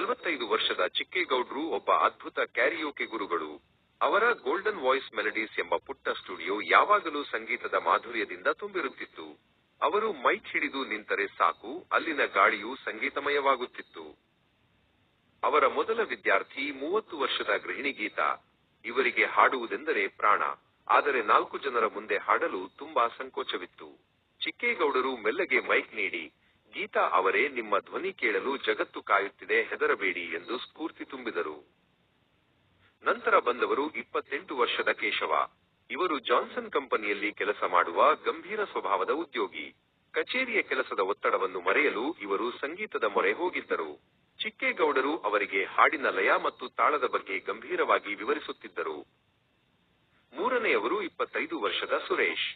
45 ವರ್ಷದ ಚಿಕ್ಕೇಗೌಡ್ರು ಒಬ್ಬ ಅದ್ಭುತ ಕ್ಯಾರಿಯೋಕೆ ಗುರುಗಳು. ಅವರ ಗೋಲ್ಡನ್ ವಾಯ್ಸ್ ಮೆಲಡೀಸ್ ಎಂಬ ಪುಟ್ಟ ಸ್ಟುಡಿಯೋ ಯಾವಾಗಲೂ ಸಂಗೀತದ ಮಾಧುರ್ಯದಿಂದ ತುಂಬಿರುತ್ತಿತ್ತು. ಅವರು ಮೈಕ್ ಹಿಡಿದು ನಿಂತರೆ ಸಾಕು, ಅಲ್ಲಿನ ಗಾಳಿಯು ಸಂಗೀತಮಯವಾಗುತ್ತಿತ್ತು. ಅವರ ಮೊದಲ ವಿದ್ಯಾರ್ಥಿ 30 ವರ್ಷದ ಗೃಹಿಣಿ ಗೀತಾ. ಇವರಿಗೆ ಹಾಡುವುದೆಂದರೆ ಪ್ರಾಣ. ಆದರೆ 4 ಜನರ ಮುಂದೆ ಹಾಡಲು ತುಂಬಾ ಸಂಕೋಚವಿತ್ತು. ಚಿಕ್ಕೇಗೌಡರು ಮೆಲ್ಲಗೆ ಮೈಕ್ ನೀಡಿ, ಗೀತಾ ಅವರೇ, ನಿಮ್ಮ ಧ್ವನಿ ಕೇಳಲು ಜಗತ್ತು ಕಾಯುತ್ತಿದೆ, ಹೆದರಬೇಡಿ ಎಂದು ಸ್ಫೂರ್ತಿ ತುಂಬಿದರು. ನಂತರ ಬಂದವರು 28 ವರ್ಷದ ಕೇಶವ. ಇವರು ಜಾನ್ಸನ್ ಕಂಪನಿಯಲ್ಲಿ ಕೆಲಸ ಮಾಡುವ ಗಂಭೀರ ಸ್ವಭಾವದ ಉದ್ಯೋಗಿ. ಕಚೇರಿಯ ಕೆಲಸದ ಒತ್ತಡವನ್ನು ಮರೆಯಲು ಇವರು ಸಂಗೀತದ ಮೊರೆ ಹೋಗಿದ್ದರು. ಚಿಕ್ಕೇಗೌಡರು ಅವರಿಗೆ ಹಾಡಿನ ಲಯ ಮತ್ತು ತಾಳದ ಬಗ್ಗೆ ಗಂಭೀರವಾಗಿ ವಿವರಿಸುತ್ತಿದ್ದರು. ಮೂರನೆಯವರು 25 ವರ್ಷದ ಸುರೇಶ್.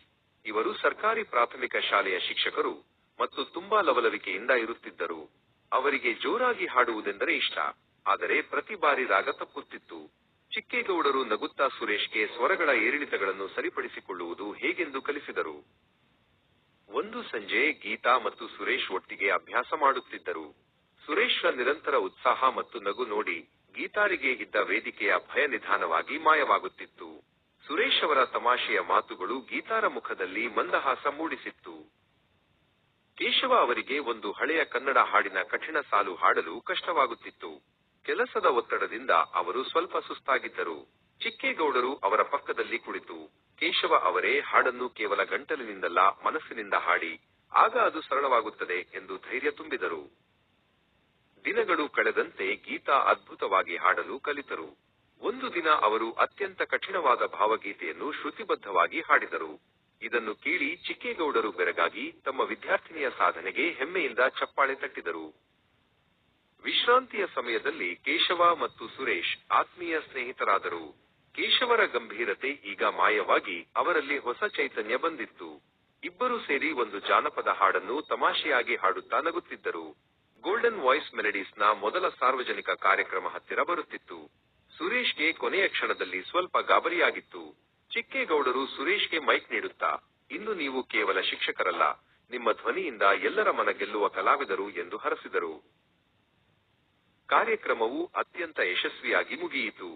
ಇವರು ಸರ್ಕಾರಿ ಪ್ರಾಥಮಿಕ ಶಾಲೆಯ ಶಿಕ್ಷಕರು ಮತ್ತು ತುಂಬಾ ಲವಲವಿಕೆಯಿಂದ ಇರುತ್ತಿದ್ದರು. ಅವರಿಗೆ ಜೋರಾಗಿ ಹಾಡುವುದೆಂದರೆ ಇಷ್ಟ, ಆದರೆ ಪ್ರತಿ ಬಾರಿ ರಾಗ ತಪ್ಪುತ್ತಿತ್ತು. ಚಿಕ್ಕೇಗೌಡರು ನಗುತ್ತಾ ಸುರೇಶ್ಗೆ ಸ್ವರಗಳ ಏರಿಳಿತಗಳನ್ನು ಸರಿಪಡಿಸಿಕೊಳ್ಳುವುದು ಹೇಗೆಂದು ಕಲಿಸಿದರು. ಒಂದು ಸಂಜೆ ಗೀತಾ ಮತ್ತು ಸುರೇಶ್ ಒಟ್ಟಿಗೆ ಅಭ್ಯಾಸ ಮಾಡುತ್ತಿದ್ದರು. ಸುರೇಶ್ರ ನಿರಂತರ ಉತ್ಸಾಹ ಮತ್ತು ನಗು ನೋಡಿ ಗೀತಾರಿಗೆ ಇದ್ದ ವೇದಿಕೆಯ ಭಯ ನಿಧಾನವಾಗಿ ಮಾಯವಾಗುತ್ತಿತ್ತು. ಸುರೇಶ್ ಅವರ ತಮಾಷೆಯ ಮಾತುಗಳು ಗೀತಾರ ಮುಖದಲ್ಲಿ ಮಂದಹಾಸ ಮೂಡಿಸಿತ್ತು. ಕೇಶವ ಅವರಿಗೆ ಒಂದು ಹಳೆಯ ಕನ್ನಡ ಹಾಡಿನ ಕಠಿಣ ಸಾಲು ಹಾಡಲು ಕಷ್ಟವಾಗುತ್ತಿತ್ತು. ಕೆಲಸದ ಒತ್ತಡದಿಂದ ಅವರು ಸ್ವಲ್ಪ ಸುಸ್ತಾಗಿದ್ದರು. ಚಿಕ್ಕೇಗೌಡರು ಅವರ ಪಕ್ಕದಲ್ಲಿ ಕುಳಿತು, ಕೇಶವ ಅವರೇ, ಹಾಡನ್ನು ಕೇವಲ ಗಂಟಲಿನಿಂದಲ್ಲ, ಮನಸ್ಸಿನಿಂದ ಹಾಡಿ, ಆಗ ಅದು ಸರಳವಾಗುತ್ತದೆ ಎಂದು ಧೈರ್ಯ ತುಂಬಿದರು. ದಿನಗಳು ಕಳೆದಂತೆ ಗೀತಾ ಅದ್ಭುತವಾಗಿ ಹಾಡಲು ಕಲಿತರು. ಒಂದು ದಿನ ಅವರು ಅತ್ಯಂತ ಕಠಿಣವಾದ ಭಾವಗೀತೆಯನ್ನು ಶ್ರುತಿಬದ್ಧವಾಗಿ ಹಾಡಿದರು. ಇದನ್ನು ಕೇಳಿ ಚಿಕ್ಕೇಗೌಡರು ಬೆರಗಾಗಿ ತಮ್ಮ ವಿದ್ಯಾರ್ಥಿನಿಯ ಸಾಧನೆಗೆ ಹೆಮ್ಮೆಯಿಂದ ಚಪ್ಪಾಳೆ ತಟ್ಟಿದರು. ವಿಶ್ರಾಂತಿಯ ಸಮಯದಲ್ಲಿ ಕೇಶವ ಮತ್ತು ಸುರೇಶ್ ಆತ್ಮೀಯ ಸ್ನೇಹಿತರಾದರು. ಕೇಶವರ ಗಂಭೀರತೆ ಈಗ ಮಾಯವಾಗಿ ಅವರಲ್ಲಿ ಹೊಸ ಚೈತನ್ಯ ಬಂದಿತ್ತು. ಇಬ್ಬರು ಸೇರಿ ಒಂದು ಜಾನಪದ ಹಾಡನ್ನು ತಮಾಷೆಯಾಗಿ ಹಾಡುತ್ತಾ ನಗುತ್ತಿದ್ದರು. ಗೋಲ್ಡನ್ ವಾಯ್ಸ್ ಮೆಲಡೀಸ್ನ ಮೊದಲ ಸಾರ್ವಜನಿಕ ಕಾರ್ಯಕ್ರಮ ಹತ್ತಿರ ಬರುತ್ತಿತ್ತು. ಸುರೇಶ್ಗೆ ಕೊನೆಯ ಕ್ಷಣದಲ್ಲಿ ಸ್ವಲ್ಪ ಗಾಬರಿಯಾಗಿತ್ತು. ಚಿಕ್ಕೇಗೌಡರು ಸುರೇಶ್ಗೆ ಮೈಕ್ ನೀಡುತ್ತಾ, ಇನ್ನು ನೀವು ಕೇವಲ ಶಿಕ್ಷಕರಲ್ಲ, ನಿಮ್ಮ ಧ್ವನಿಯಿಂದ ಎಲ್ಲರ ಮನ ಗೆಲ್ಲುವ ಕಲಾವಿದರು ಎಂದು ಹರಸಿದರು. ಕಾರ್ಯಕ್ರಮವು ಅತ್ಯಂತ ಯಶಸ್ವಿಯಾಗಿ ಮುಗಿಯಿತು.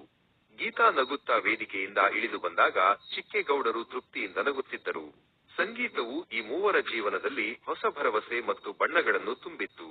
ಗೀತಾ ನಗುತ್ತಾ ವೇದಿಕೆಯಿಂದ ಇಳಿದು ಬಂದಾಗ ಚಿಕ್ಕೇಗೌಡರು ತೃಪ್ತಿಯಿಂದ ನಗುತ್ತಿದ್ದರು. ಸಂಗೀತವು ಈ ಮೂವರ ಜೀವನದಲ್ಲಿ ಹೊಸ ಭರವಸೆ ಮತ್ತು ಬಣ್ಣಗಳನ್ನು ತುಂಬಿತ್ತು.